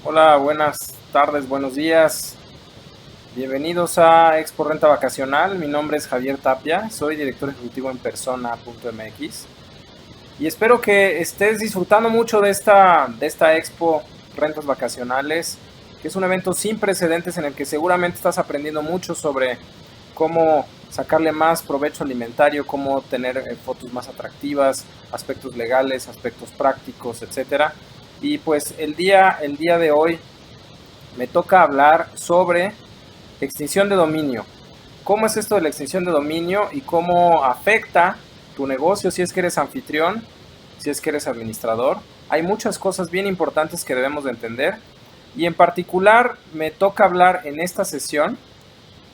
Hola, buenas tardes, buenos días. Bienvenidos a Expo Renta Vacacional. Mi nombre es Javier Tapia, soy director ejecutivo en Persona.mx y espero que estés disfrutando mucho de esta Expo Rentas Vacacionales, que es un evento sin precedentes en el que seguramente estás aprendiendo mucho sobre cómo sacarle más provecho alimentario, cómo tener fotos más atractivas, aspectos legales, aspectos prácticos, etcétera. Y pues el día de hoy me toca hablar sobre extinción de dominio. ¿Cómo es esto de la extinción de dominio y cómo afecta tu negocio si es que eres anfitrión, si es que eres administrador? Hay muchas cosas bien importantes que debemos de entender y en particular me toca hablar en esta sesión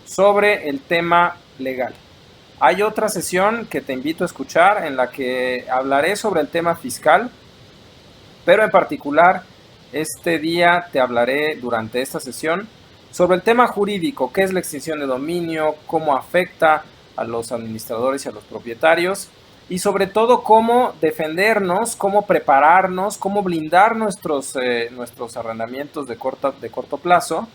sobre el tema legal. Hay otra sesión que te invito a escuchar en la que hablaré sobre el tema fiscal, pero en particular este día te hablaré durante esta sesión sobre el tema jurídico, qué es la extinción de dominio, cómo afecta a los administradores y a los propietarios y sobre todo cómo defendernos, cómo prepararnos, cómo blindar nuestros arrendamientos de corto plazo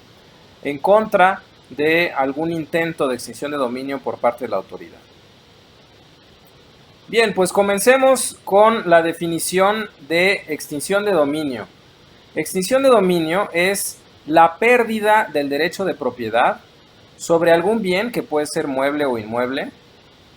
en contra de algún intento de extinción de dominio por parte de la autoridad. Bien, pues comencemos con la definición de extinción de dominio. Extinción de dominio es la pérdida del derecho de propiedad sobre algún bien que puede ser mueble o inmueble,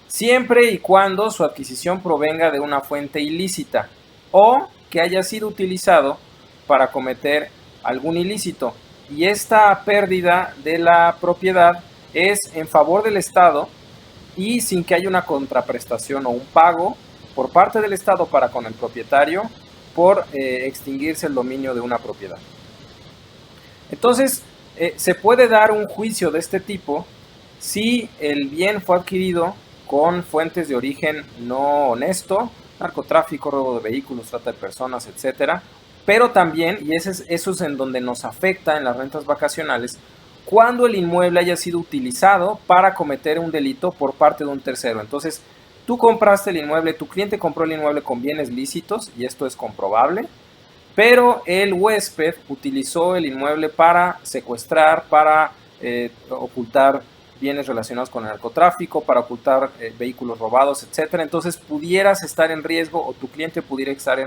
siempre y cuando su adquisición provenga de una fuente ilícita o que haya sido utilizado para cometer algún ilícito. Y esta pérdida de la propiedad es en favor del Estado y sin que haya una contraprestación o un pago por parte del Estado para con el propietario por extinguirse el dominio de una propiedad. Entonces, se puede dar un juicio de este tipo si el bien fue adquirido con fuentes de origen no honesto, narcotráfico, robo de vehículos, trata de personas, etcétera. Pero también, y eso es en donde nos afecta en las rentas vacacionales, cuando el inmueble haya sido utilizado para cometer un delito por parte de un tercero. Entonces, tú compraste el inmueble, tu cliente compró el inmueble con bienes lícitos, y esto es comprobable, pero el huésped utilizó el inmueble para secuestrar, para ocultar bienes relacionados con el narcotráfico, para ocultar vehículos robados, etcétera. Entonces pudieras estar en riesgo o tu cliente pudiera estar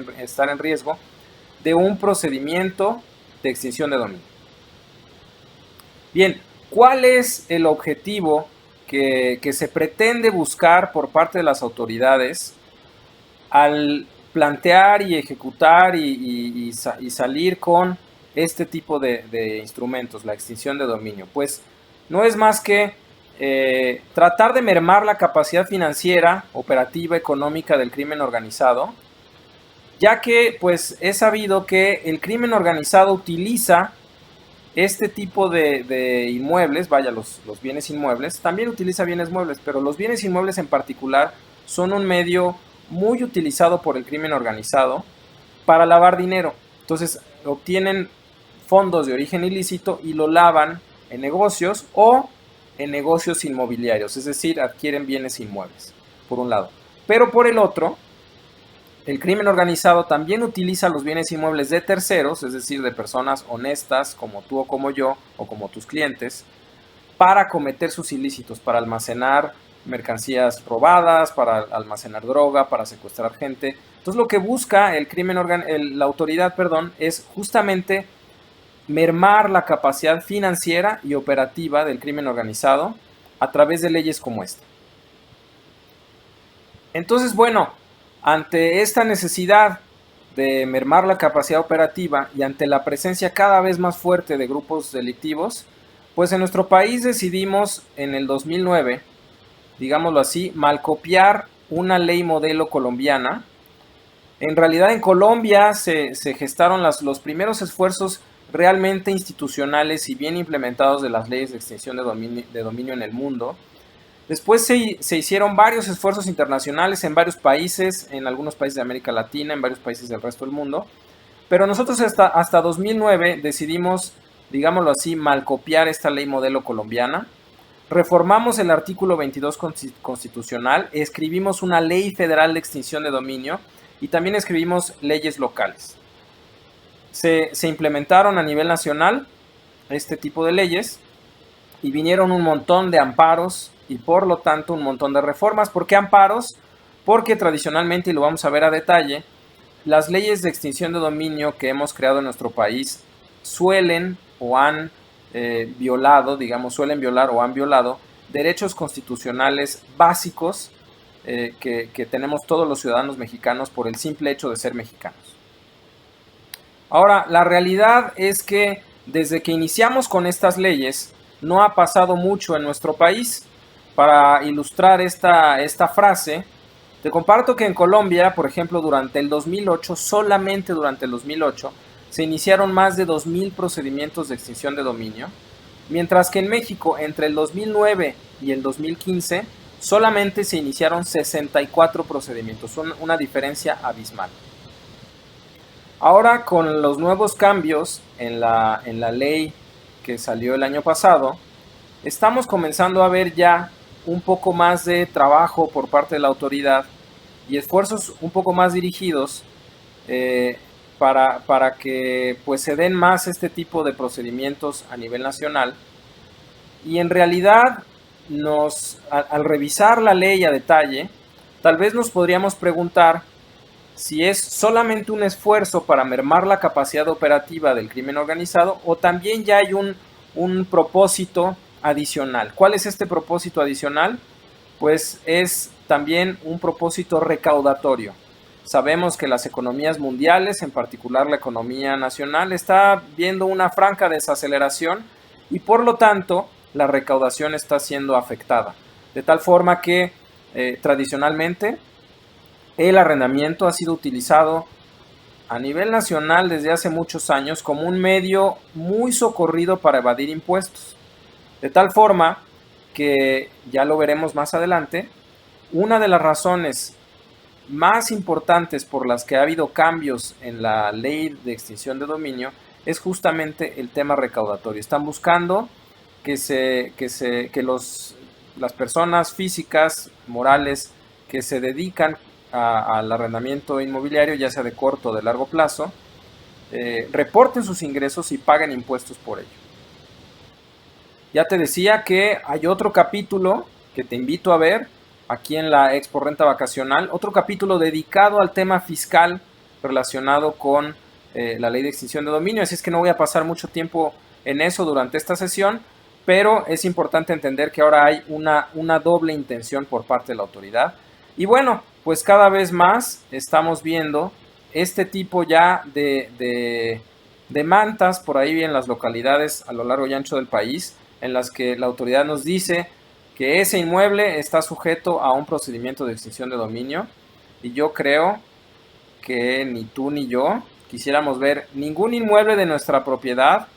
en riesgo de un procedimiento de extinción de dominio. Bien, ¿cuál es el objetivo que se pretende buscar por parte de las autoridades al plantear y ejecutar y salir con este tipo de instrumentos, la extinción de dominio? Pues no es más que tratar de mermar la capacidad financiera, operativa, económica del crimen organizado, ya que pues es sabido que el crimen organizado utiliza este tipo de inmuebles, vaya, los bienes inmuebles, también utiliza bienes muebles, pero los bienes inmuebles en particular son un medio muy utilizado por el crimen organizado para lavar dinero. Entonces obtienen fondos de origen ilícito y lo lavan en negocios o en negocios inmobiliarios, es decir, adquieren bienes inmuebles, por un lado. Pero por el otro, el crimen organizado también utiliza los bienes inmuebles de terceros, es decir, de personas honestas como tú o como yo o como tus clientes, para cometer sus ilícitos, para almacenar mercancías robadas, para almacenar droga, para secuestrar gente. Entonces lo que busca la autoridad, es justamente mermar la capacidad financiera y operativa del crimen organizado a través de leyes como esta. Entonces, bueno, ante esta necesidad de mermar la capacidad operativa y ante la presencia cada vez más fuerte de grupos delictivos, pues en nuestro país decidimos en el 2009, digámoslo así, malcopiar una ley modelo colombiana. En realidad en Colombia se gestaron los primeros esfuerzos realmente institucionales y bien implementados de las leyes de extinción de dominio en el mundo. Después se hicieron varios esfuerzos internacionales en varios países, en algunos países de América Latina, en varios países del resto del mundo, pero nosotros hasta 2009 decidimos, digámoslo así, malcopiar esta ley modelo colombiana. Reformamos el artículo 22 constitucional, escribimos una ley federal de extinción de dominio y también escribimos leyes locales. se implementaron a nivel nacional este tipo de leyes y vinieron un montón de amparos y por lo tanto un montón de reformas. ¿Por qué amparos? Porque tradicionalmente, y lo vamos a ver a detalle, las leyes de extinción de dominio que hemos creado en nuestro país suelen o han violado, digamos, suelen violar o han violado derechos constitucionales básicos que tenemos todos los ciudadanos mexicanos por el simple hecho de ser mexicanos. Ahora, la realidad es que desde que iniciamos con estas leyes, no ha pasado mucho en nuestro país. Para ilustrar esta frase, te comparto que en Colombia, por ejemplo, durante el 2008, solamente durante el 2008, se iniciaron más de 2.000 procedimientos de extinción de dominio, mientras que en México, entre el 2009 y el 2015, solamente se iniciaron 64 procedimientos, una diferencia abismal. Ahora, con los nuevos cambios en la ley que salió el año pasado, estamos comenzando a ver ya un poco más de trabajo por parte de la autoridad y esfuerzos un poco más dirigidos para que pues, se den más este tipo de procedimientos a nivel nacional. Y en realidad, al revisar la ley a detalle, tal vez nos podríamos preguntar si es solamente un esfuerzo para mermar la capacidad operativa del crimen organizado o también ya hay un propósito adicional. ¿Cuál es este propósito adicional? Pues es también un propósito recaudatorio. Sabemos que las economías mundiales, en particular la economía nacional, está viendo una franca desaceleración y por lo tanto la recaudación está siendo afectada. De tal forma que tradicionalmente el arrendamiento ha sido utilizado a nivel nacional desde hace muchos años como un medio muy socorrido para evadir impuestos. De tal forma que, ya lo veremos más adelante, una de las razones más importantes por las que ha habido cambios en la ley de extinción de dominio es justamente el tema recaudatorio. Están buscando que las personas físicas, morales, que se dedican al arrendamiento inmobiliario, ya sea de corto o de largo plazo, reporten sus ingresos y paguen impuestos por ello. Ya te decía que hay otro capítulo que te invito a ver aquí en la Expo Renta Vacacional, otro capítulo dedicado al tema fiscal relacionado con la ley de extinción de dominio, así es que no voy a pasar mucho tiempo en eso durante esta sesión, pero es importante entender que ahora hay una doble intención por parte de la autoridad. Y bueno, pues cada vez más estamos viendo este tipo ya de mantas por ahí en las localidades a lo largo y ancho del país, en las que la autoridad nos dice que ese inmueble está sujeto a un procedimiento de extinción de dominio. Y yo creo que ni tú ni yo quisiéramos ver ningún inmueble de nuestra propiedad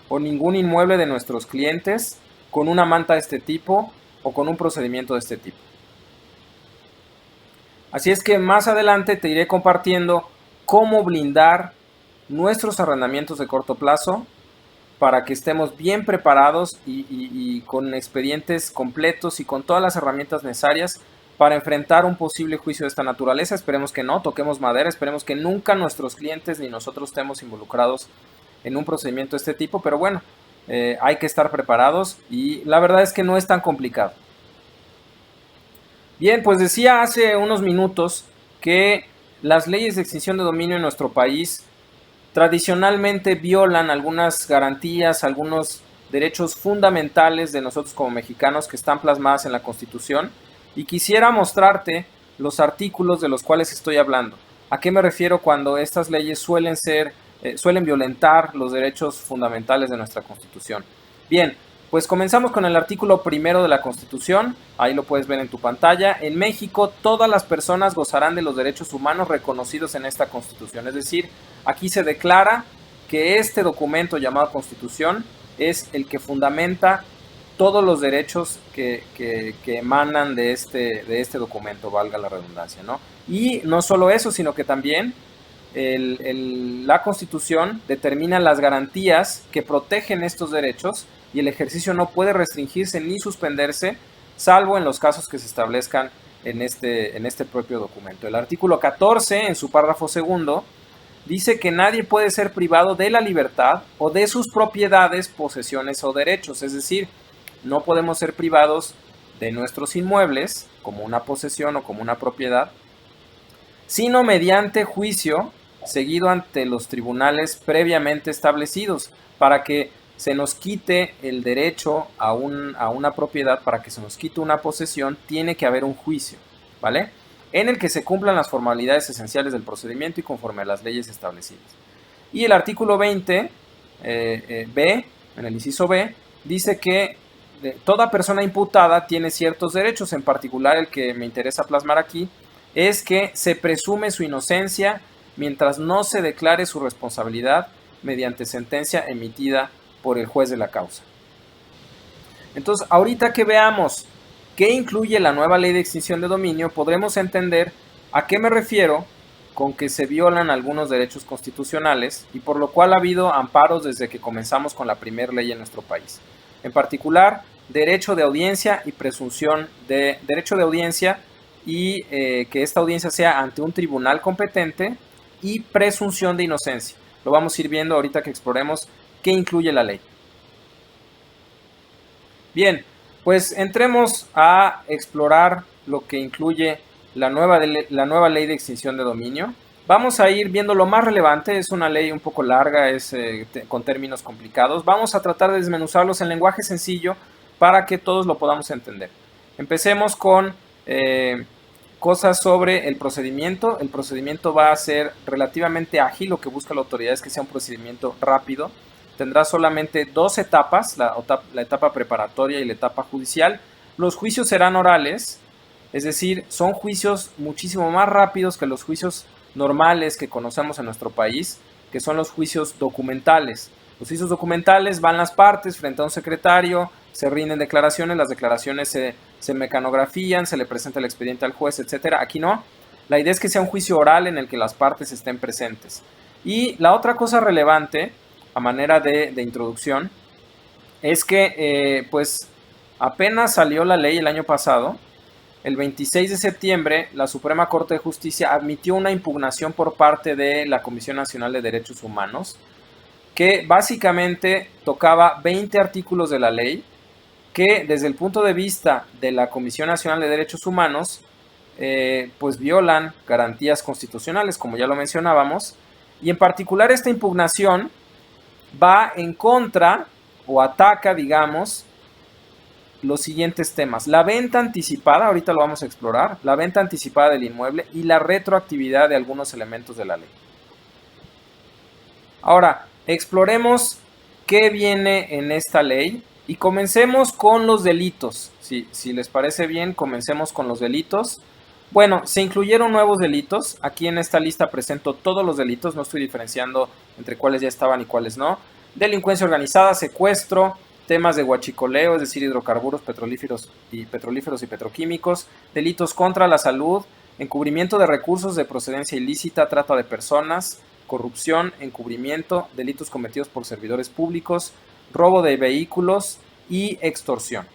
o ningún inmueble de nuestros clientes con una manta de este tipo o con un procedimiento de este tipo. Así es que más adelante te iré compartiendo cómo blindar nuestros arrendamientos de corto plazo para que estemos bien preparados y con expedientes completos y con todas las herramientas necesarias para enfrentar un posible juicio de esta naturaleza. Esperemos que no, toquemos madera, esperemos que nunca nuestros clientes ni nosotros estemos involucrados en un procedimiento de este tipo, pero bueno, hay que estar preparados y la verdad es que no es tan complicado. Bien, pues decía hace unos minutos que las leyes de extinción de dominio en nuestro país tradicionalmente violan algunas garantías, algunos derechos fundamentales de nosotros como mexicanos que están plasmadas en la Constitución y quisiera mostrarte los artículos de los cuales estoy hablando. ¿A qué me refiero cuando estas leyes suelen violentar los derechos fundamentales de nuestra Constitución? Bien, pues comenzamos con el artículo primero de la Constitución, ahí lo puedes ver en tu pantalla. En México, todas las personas gozarán de los derechos humanos reconocidos en esta Constitución. Es decir, aquí se declara que este documento llamado Constitución es el que fundamenta todos los derechos que emanan de este documento, valga la redundancia, ¿no? Y no solo eso, sino que también la Constitución determina las garantías que protegen estos derechos y el ejercicio no puede restringirse ni suspenderse, salvo en los casos que se establezcan en este propio documento. El artículo 14, en su párrafo segundo, dice que nadie puede ser privado de la libertad o de sus propiedades, posesiones o derechos. Es decir, no podemos ser privados de nuestros inmuebles, como una posesión o como una propiedad, sino mediante juicio seguido ante los tribunales previamente establecidos, para que se nos quite el derecho a una propiedad, para que se nos quite una posesión, tiene que haber un juicio, ¿vale? En el que se cumplan las formalidades esenciales del procedimiento y conforme a las leyes establecidas. Y el artículo 20, B, en el inciso B, dice que toda persona imputada tiene ciertos derechos, en particular el que me interesa plasmar aquí, es que se presume su inocencia mientras no se declare su responsabilidad mediante sentencia emitida por el juez de la causa. Entonces, ahorita que veamos qué incluye la nueva ley de extinción de dominio, podremos entender a qué me refiero con que se violan algunos derechos constitucionales y por lo cual ha habido amparos desde que comenzamos con la primera ley en nuestro país. En particular, derecho de audiencia y presunción de derecho de audiencia y que esta audiencia sea ante un tribunal competente y presunción de inocencia. Lo vamos a ir viendo ahorita que exploremos qué incluye la ley. Bien, pues entremos a explorar lo que incluye la nueva ley de extinción de dominio. Vamos a ir viendo lo más relevante, es una ley un poco larga, con términos complicados. Vamos a tratar de desmenuzarlos en lenguaje sencillo para que todos lo podamos entender. Empecemos con cosas sobre el procedimiento. El procedimiento va a ser relativamente ágil, lo que busca la autoridad es que sea un procedimiento rápido. Tendrá solamente dos etapas, la etapa preparatoria y la etapa judicial. Los juicios serán orales, es decir, son juicios muchísimo más rápidos que los juicios normales que conocemos en nuestro país, que son los juicios documentales. Los juicios documentales van las partes frente a un secretario, se rinden declaraciones, las declaraciones se mecanografían, se le presenta el expediente al juez, etc. Aquí no. La idea es que sea un juicio oral en el que las partes estén presentes. Y la otra cosa relevante, a manera de introducción, es que pues apenas salió la ley el año pasado. El 26 de septiembre, la Suprema Corte de Justicia admitió una impugnación por parte de la Comisión Nacional de Derechos Humanos, que básicamente tocaba 20 artículos de la ley, que desde el punto de vista de la Comisión Nacional de Derechos Humanos, pues violan garantías constitucionales, como ya lo mencionábamos, y en particular esta impugnación va en contra o ataca, digamos, los siguientes temas: la venta anticipada, ahorita lo vamos a explorar, la venta anticipada del inmueble y la retroactividad de algunos elementos de la ley. Ahora, exploremos qué viene en esta ley y comencemos con los delitos. Si les parece bien, comencemos con los delitos. Bueno, se incluyeron nuevos delitos. Aquí en esta lista presento todos los delitos, no estoy diferenciando entre cuáles ya estaban y cuáles no. Delincuencia organizada, secuestro, temas de huachicoleo, es decir, hidrocarburos, petrolíferos y petroquímicos, delitos contra la salud, encubrimiento de recursos de procedencia ilícita, trata de personas, corrupción, encubrimiento, delitos cometidos por servidores públicos, robo de vehículos y extorsión.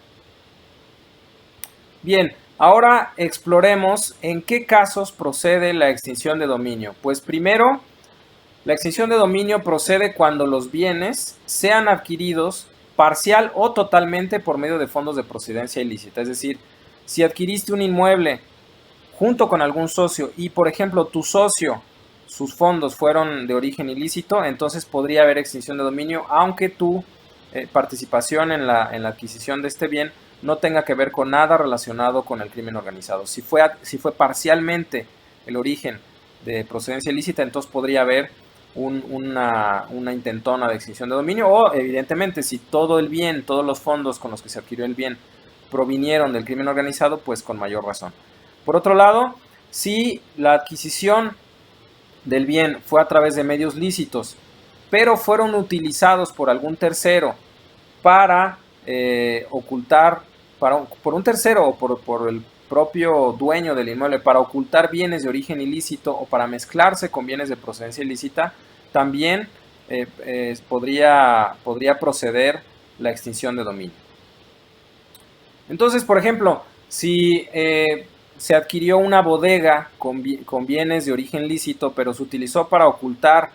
Bien, ahora exploremos en qué casos procede la extinción de dominio. Pues primero, la extinción de dominio procede cuando los bienes sean adquiridos parcial o totalmente por medio de fondos de procedencia ilícita. Es decir, si adquiriste un inmueble junto con algún socio y, por ejemplo, tu socio, sus fondos fueron de origen ilícito, entonces podría haber extinción de dominio, aunque tu participación en la adquisición de este bien no tenga que ver con nada relacionado con el crimen organizado. Si fue parcialmente el origen de procedencia ilícita, entonces podría haber una intentona de extinción de dominio, o evidentemente si todo el bien, todos los fondos con los que se adquirió el bien provinieron del crimen organizado, pues con mayor razón. Por otro lado, si la adquisición del bien fue a través de medios lícitos, pero fueron utilizados por algún tercero para ocultar, por un tercero o por el propio dueño del inmueble, para ocultar bienes de origen ilícito o para mezclarse con bienes de procedencia ilícita, también podría proceder la extinción de dominio. Entonces, por ejemplo, si se adquirió una bodega con bienes de origen lícito, pero se utilizó para ocultar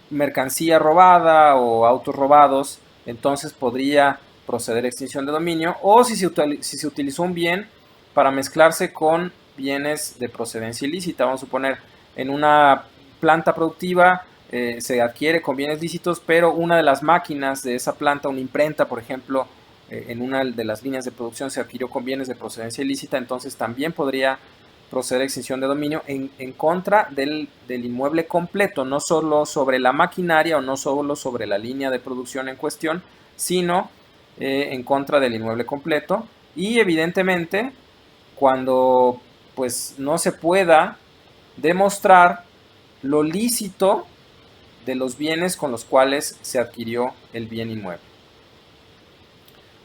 mercancía robada o autos robados, entonces podría proceder a extinción de dominio. O si se utilizó un bien para mezclarse con bienes de procedencia ilícita, vamos a suponer en una planta productiva se adquiere con bienes lícitos, pero una de las máquinas de esa planta, una imprenta, por ejemplo, en una de las líneas de producción se adquirió con bienes de procedencia ilícita, entonces también podría proceder a extinción de dominio en contra del inmueble completo, no solo sobre la maquinaria o no solo sobre la línea de producción en cuestión, sino en contra del inmueble completo. Y evidentemente, cuando pues no se pueda demostrar lo lícito de los bienes con los cuales se adquirió el bien inmueble.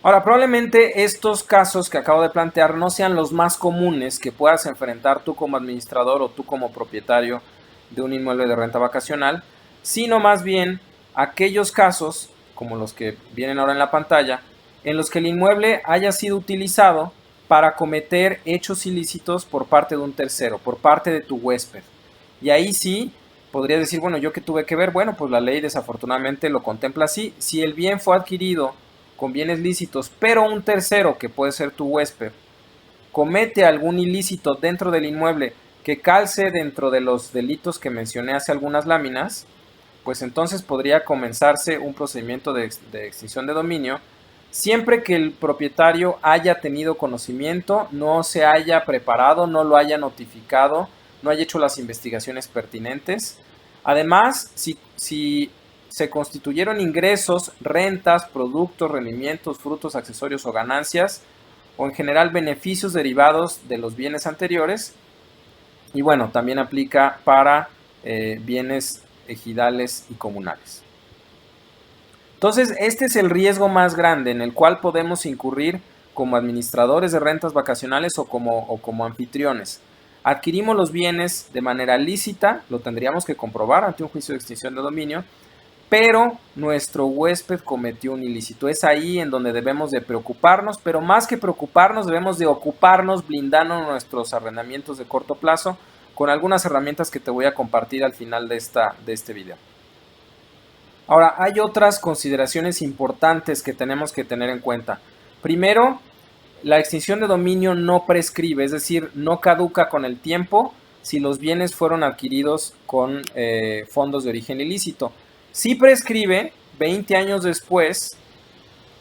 Ahora, probablemente estos casos que acabo de plantear no sean los más comunes que puedas enfrentar tú como administrador o tú como propietario de un inmueble de renta vacacional, sino más bien aquellos casos, como los que vienen ahora en la pantalla, en los que el inmueble haya sido utilizado para cometer hechos ilícitos por parte de un tercero, por parte de tu huésped. Y ahí sí podrías decir, bueno, ¿yo qué tuve que ver? Bueno, pues la ley desafortunadamente lo contempla así. Si el bien fue adquirido con bienes lícitos, pero un tercero, que puede ser tu huésped, comete algún ilícito dentro del inmueble que calce dentro de los delitos que mencioné hace algunas láminas, pues entonces podría comenzarse un procedimiento de extinción de dominio, siempre que el propietario haya tenido conocimiento, no se haya preparado, no lo haya notificado, no haya hecho las investigaciones pertinentes. Además, si se constituyeron ingresos, rentas, productos, rendimientos, frutos, accesorios o ganancias, o en general beneficios derivados de los bienes anteriores. Y bueno, también aplica para bienes ejidales y comunales. Entonces, este es el riesgo más grande en el cual podemos incurrir como administradores de rentas vacacionales o como anfitriones. Adquirimos los bienes de manera lícita, lo tendríamos que comprobar ante un juicio de extinción de dominio, pero nuestro huésped cometió un ilícito. Es ahí en donde debemos de preocuparnos, pero más que preocuparnos, debemos de ocuparnos blindando nuestros arrendamientos de corto plazo con algunas herramientas que te voy a compartir al final de este video. Ahora, hay otras consideraciones importantes que tenemos que tener en cuenta. Primero, la extinción de dominio no prescribe, es decir, no caduca con el tiempo si los bienes fueron adquiridos con fondos de origen ilícito. Sí prescribe 20 años después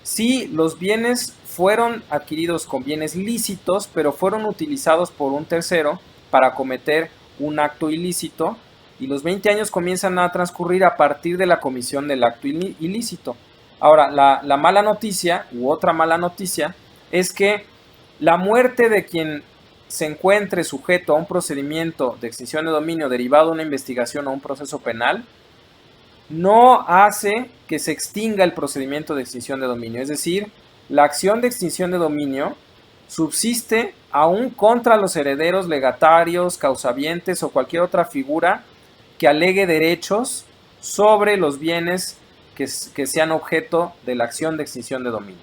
si los bienes fueron adquiridos con bienes lícitos, pero fueron utilizados por un tercero para cometer un acto ilícito, y los 20 años comienzan a transcurrir a partir de la comisión del acto ilícito. Ahora, la mala noticia, u otra mala noticia, es que la muerte de quien se encuentre sujeto a un procedimiento de extinción de dominio derivado de una investigación o un proceso penal no hace que se extinga el procedimiento de extinción de dominio. Es decir, la acción de extinción de dominio subsiste aún contra los herederos, legatarios, causavientes o cualquier otra figura que alegue derechos sobre los bienes que sean objeto de la acción de extinción de dominio.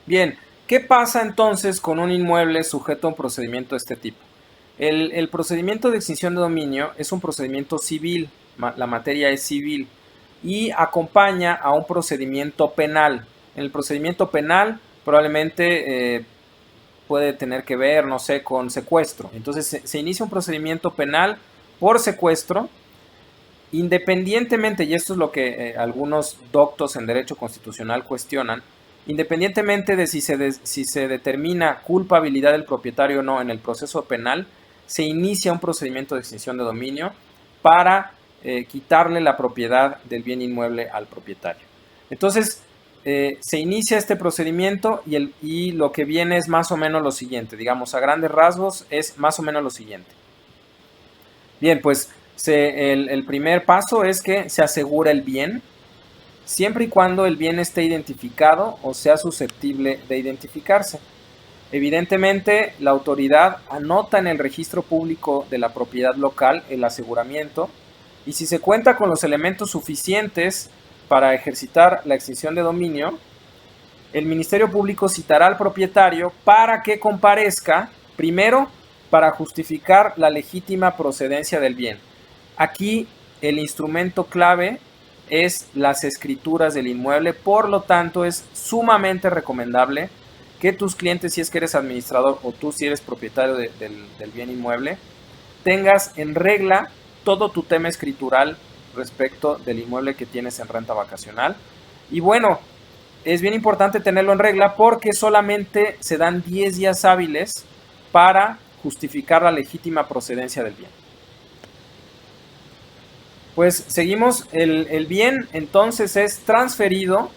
Bien, ¿qué pasa entonces con un inmueble sujeto a un procedimiento de este tipo? El procedimiento de extinción de dominio es un procedimiento civil, la materia es civil, y acompaña a un procedimiento penal. En el procedimiento penal probablemente puede tener que ver, no sé, con secuestro. Entonces se inicia un procedimiento penal por secuestro, independientemente, y esto es lo que algunos doctos en derecho constitucional cuestionan, independientemente de si se determina culpabilidad del propietario o no en el proceso penal, se inicia un procedimiento de extinción de dominio para quitarle la propiedad del bien inmueble al propietario. Entonces, se inicia este procedimiento y lo que viene es más o menos lo siguiente, digamos a grandes rasgos es más o menos lo siguiente. Bien, pues el primer paso es que se asegura el bien, siempre y cuando el bien esté identificado o sea susceptible de identificarse. Evidentemente, la autoridad anota en el registro público de la propiedad local el aseguramiento, y si se cuenta con los elementos suficientes para ejercitar la extinción de dominio, el Ministerio Público citará al propietario para que comparezca, primero, para justificar la legítima procedencia del bien. Aquí el instrumento clave es las escrituras del inmueble, por lo tanto es sumamente recomendable que tus clientes, si es que eres administrador o tú si eres propietario del bien inmueble, tengas en regla todo tu tema escritural respecto del inmueble que tienes en renta vacacional. Y bueno, es bien importante tenerlo en regla porque solamente se dan 10 días hábiles para justificar la legítima procedencia del bien. Pues seguimos, el bien entonces es transferido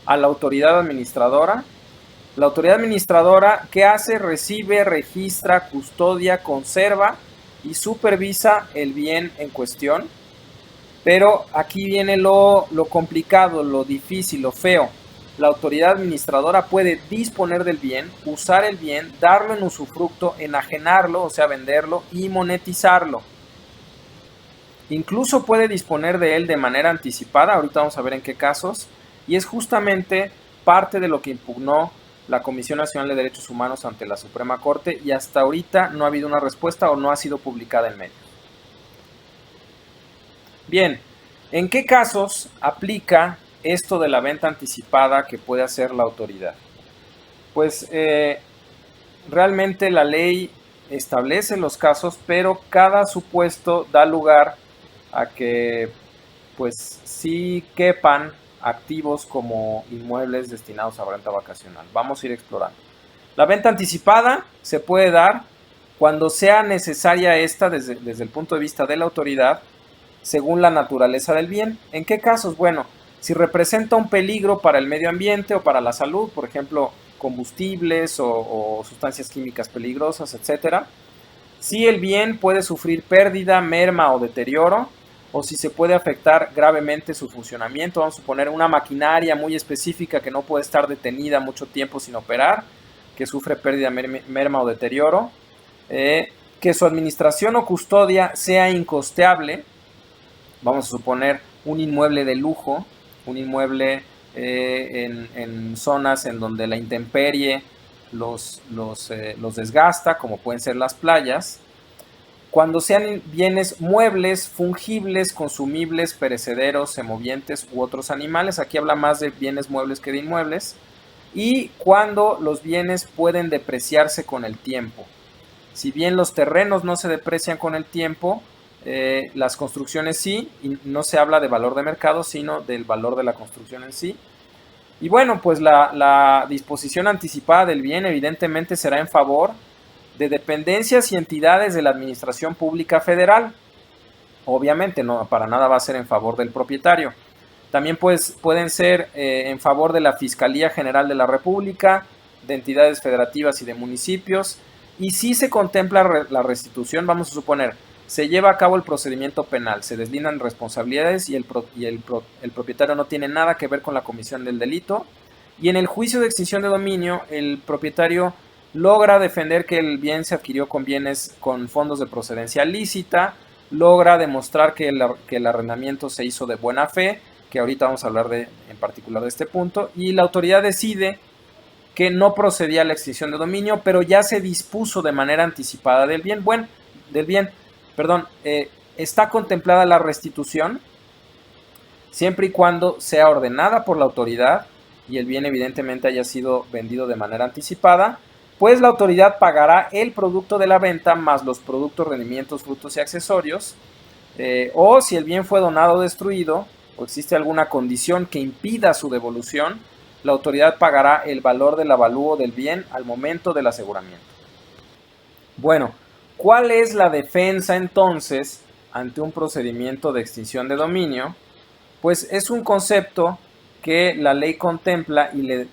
a la autoridad administradora. La autoridad administradora, ¿qué hace? Recibe, registra, custodia, conserva y supervisa el bien en cuestión. Pero aquí viene lo complicado, lo difícil, lo feo. La autoridad administradora puede disponer del bien, usar el bien, darlo en usufructo, enajenarlo, o sea, venderlo y monetizarlo. Incluso puede disponer de él de manera anticipada, ahorita vamos a ver en qué casos, y es justamente parte de lo que impugnó la Comisión Nacional de Derechos Humanos ante la Suprema Corte y hasta ahorita no ha habido una respuesta o no ha sido publicada en medios. Bien, ¿en qué casos aplica esto de la venta anticipada que puede hacer la autoridad? Pues realmente la ley establece los casos, pero cada supuesto da lugar a que pues sí quepan activos como inmuebles destinados a renta vacacional. Vamos a ir explorando. La venta anticipada se puede dar cuando sea necesaria esta desde el punto de vista de la autoridad, según la naturaleza del bien. ¿En qué casos? Bueno, si representa un peligro para el medio ambiente o para la salud, por ejemplo, combustibles o sustancias químicas peligrosas, etc. Si el bien puede sufrir pérdida, merma o deterioro, o si se puede afectar gravemente su funcionamiento. Vamos a suponer una maquinaria muy específica que no puede estar detenida mucho tiempo sin operar, que sufre pérdida, merma o deterioro. Que su administración o custodia sea incosteable. Vamos a suponer un inmueble de lujo, un inmueble en zonas en donde la intemperie los desgasta, como pueden ser las playas. Cuando sean bienes muebles, fungibles, consumibles, perecederos, semovientes u otros animales. Aquí habla más de bienes muebles que de inmuebles. Y cuando los bienes pueden depreciarse con el tiempo. Si bien los terrenos no se deprecian con el tiempo, las construcciones sí, y no se habla de valor de mercado, sino del valor de la construcción en sí. Y bueno, pues la disposición anticipada del bien evidentemente será en favor de dependencias y entidades de la Administración Pública Federal. Obviamente no, para nada va a ser en favor del propietario. También pues, pueden ser en favor de la Fiscalía General de la República, de entidades federativas y de municipios. Y si se contempla la restitución, vamos a suponer, se lleva a cabo el procedimiento penal, se deslindan responsabilidades y el propietario no tiene nada que ver con la comisión del delito. Y en el juicio de extinción de dominio, el propietario logra defender que el bien se adquirió con bienes con fondos de procedencia lícita, logra demostrar que el arrendamiento se hizo de buena fe, que ahorita vamos a hablar en particular de este punto, y la autoridad decide que no procedía a la extinción de dominio, pero ya se dispuso de manera anticipada del bien. Bueno, está contemplada la restitución siempre y cuando sea ordenada por la autoridad y el bien evidentemente haya sido vendido de manera anticipada, pues la autoridad pagará el producto de la venta más los productos, rendimientos, frutos y accesorios, o si el bien fue donado o destruido o existe alguna condición que impida su devolución, la autoridad pagará el valor del avalúo del bien al momento del aseguramiento. Bueno, ¿cuál es la defensa entonces ante un procedimiento de extinción de dominio? Pues es un concepto que la ley contempla y le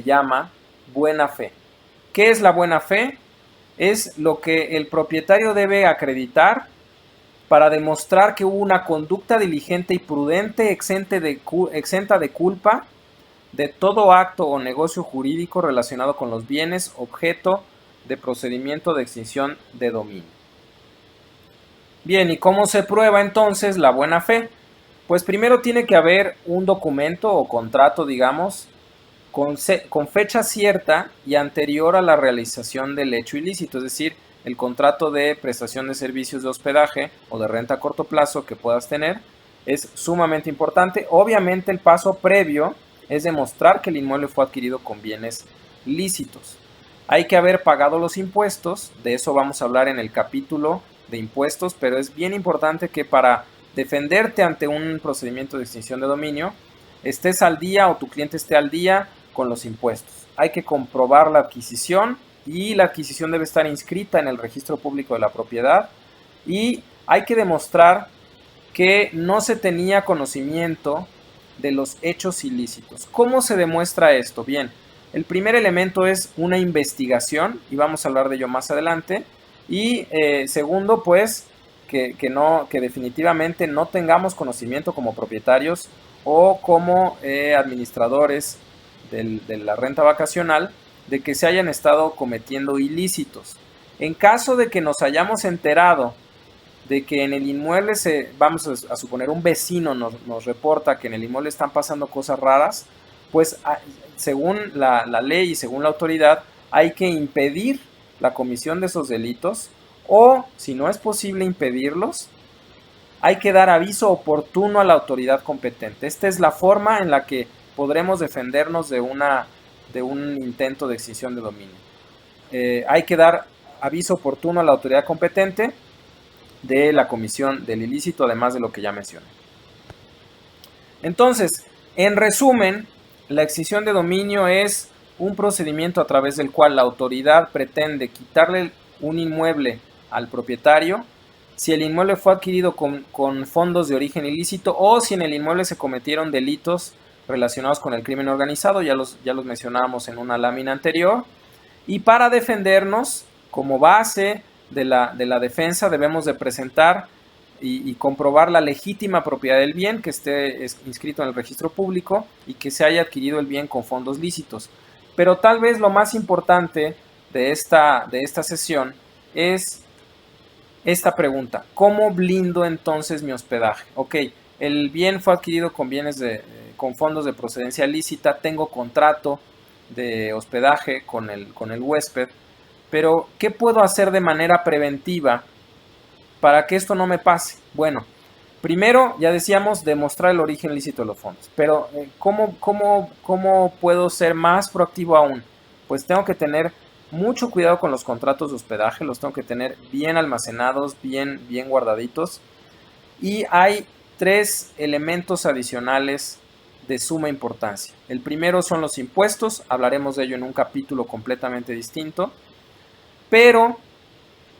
llama buena fe. ¿Qué es la buena fe? Es lo que el propietario debe acreditar para demostrar que hubo una conducta diligente y prudente exenta de culpa de todo acto o negocio jurídico relacionado con los bienes objeto de procedimiento de extinción de dominio. Bien, ¿y cómo se prueba entonces la buena fe? Pues primero tiene que haber un documento o contrato, digamos, con fecha cierta y anterior a la realización del hecho ilícito, es decir, el contrato de prestación de servicios de hospedaje o de renta a corto plazo que puedas tener es sumamente importante. Obviamente el paso previo es demostrar que el inmueble fue adquirido con bienes lícitos. Hay que haber pagado los impuestos, de eso vamos a hablar en el capítulo de impuestos, pero es bien importante que para defenderte ante un procedimiento de extinción de dominio estés al día o tu cliente esté al día con los impuestos. Hay que comprobar la adquisición y la adquisición debe estar inscrita en el registro público de la propiedad y hay que demostrar que no se tenía conocimiento de los hechos ilícitos. ¿Cómo se demuestra esto? Bien, el primer elemento es una investigación y vamos a hablar de ello más adelante. Y segundo, pues, que definitivamente no tengamos conocimiento como propietarios o como administradores de la renta vacacional de que se hayan estado cometiendo ilícitos. En caso de que nos hayamos enterado de que en el inmueble vamos a suponer un vecino nos reporta que en el inmueble están pasando cosas raras, pues según la ley y según la autoridad hay que impedir la comisión de esos delitos o si no es posible impedirlos, hay que dar aviso oportuno a la autoridad competente. Esta es la forma en la que podremos defendernos de un intento de extinción de dominio. Hay que dar aviso oportuno a la autoridad competente de la comisión del ilícito, además de lo que ya mencioné. Entonces, en resumen, la extinción de dominio es un procedimiento a través del cual la autoridad pretende quitarle un inmueble al propietario si el inmueble fue adquirido con fondos de origen ilícito o si en el inmueble se cometieron delitos relacionados con el crimen organizado, ya los mencionábamos en una lámina anterior, y para defendernos como base de la defensa debemos de presentar y comprobar la legítima propiedad del bien, que esté inscrito en el registro público y que se haya adquirido el bien con fondos lícitos. Pero tal vez lo más importante de esta sesión es esta pregunta: ¿cómo blindo entonces mi hospedaje? Ok, el bien fue adquirido con con fondos de procedencia lícita, tengo contrato de hospedaje con el huésped, pero ¿qué puedo hacer de manera preventiva para que esto no me pase? Bueno, primero, ya decíamos, demostrar el origen lícito de los fondos, pero ¿cómo puedo ser más proactivo aún? Pues tengo que tener mucho cuidado con los contratos de hospedaje, los tengo que tener bien almacenados, bien guardaditos, y hay 3 elementos adicionales de suma importancia. El primero son los impuestos, hablaremos de ello en un capítulo completamente distinto, pero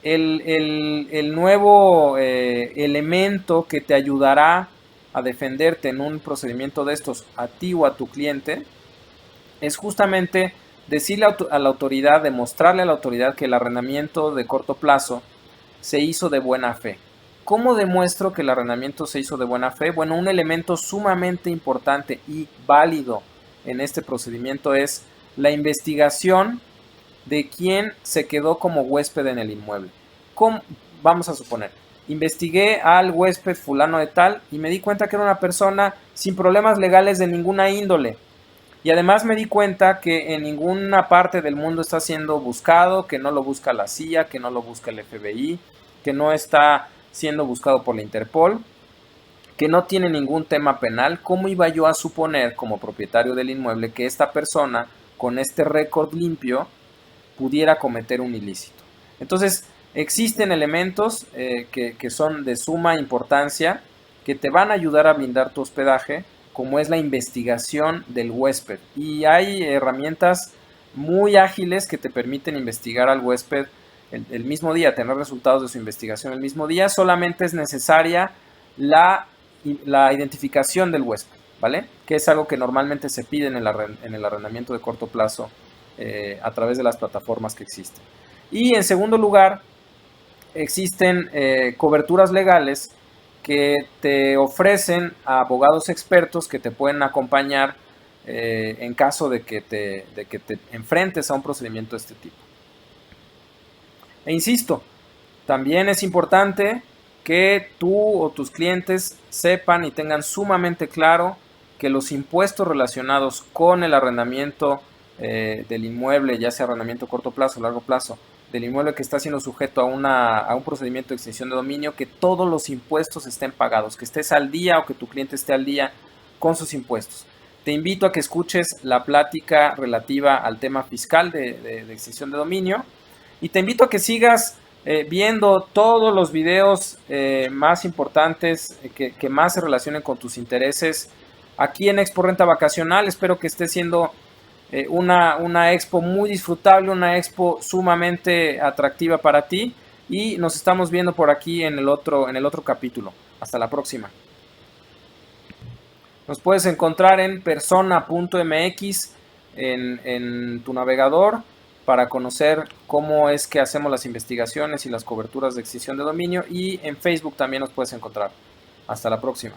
el nuevo elemento que te ayudará a defenderte en un procedimiento de estos a ti o a tu cliente es justamente decirle a la autoridad, demostrarle a la autoridad que el arrendamiento de corto plazo se hizo de buena fe. ¿Cómo demuestro que el arrendamiento se hizo de buena fe? Bueno, un elemento sumamente importante y válido en este procedimiento es la investigación de quién se quedó como huésped en el inmueble. Vamos a suponer, investigué al huésped fulano de tal y me di cuenta que era una persona sin problemas legales de ninguna índole. Y además me di cuenta que en ninguna parte del mundo está siendo buscado, que no lo busca la CIA, que no lo busca el FBI, que no está siendo buscado por la Interpol, que no tiene ningún tema penal. ¿Cómo iba yo a suponer como propietario del inmueble que esta persona con este récord limpio pudiera cometer un ilícito? Entonces, existen elementos que son de suma importancia, que te van a ayudar a blindar tu hospedaje, como es la investigación del huésped. Y hay herramientas muy ágiles que te permiten investigar al huésped el mismo día, tener resultados de su investigación el mismo día. Solamente es necesaria la identificación del huésped, ¿vale? Que es algo que normalmente se pide en el arrendamiento de corto plazo a través de las plataformas que existen. Y en segundo lugar, existen coberturas legales que te ofrecen a abogados expertos que te pueden acompañar en caso de que te enfrentes a un procedimiento de este tipo. E insisto, también es importante que tú o tus clientes sepan y tengan sumamente claro que los impuestos relacionados con el arrendamiento del inmueble, ya sea arrendamiento a corto plazo o largo plazo, del inmueble que está siendo sujeto a un procedimiento de extinción de dominio, que todos los impuestos estén pagados, que estés al día o que tu cliente esté al día con sus impuestos. Te invito a que escuches la plática relativa al tema fiscal de extinción de dominio y te invito a que sigas viendo todos los videos más importantes que más se relacionen con tus intereses aquí en Expo Renta Vacacional. Espero que esté siendo una expo muy disfrutable, una expo sumamente atractiva para ti y nos estamos viendo por aquí en el otro capítulo. Hasta la próxima. Nos puedes encontrar en persona.mx en tu navegador para conocer cómo es que hacemos las investigaciones y las coberturas de extinción de dominio, y en Facebook también nos puedes encontrar. Hasta la próxima.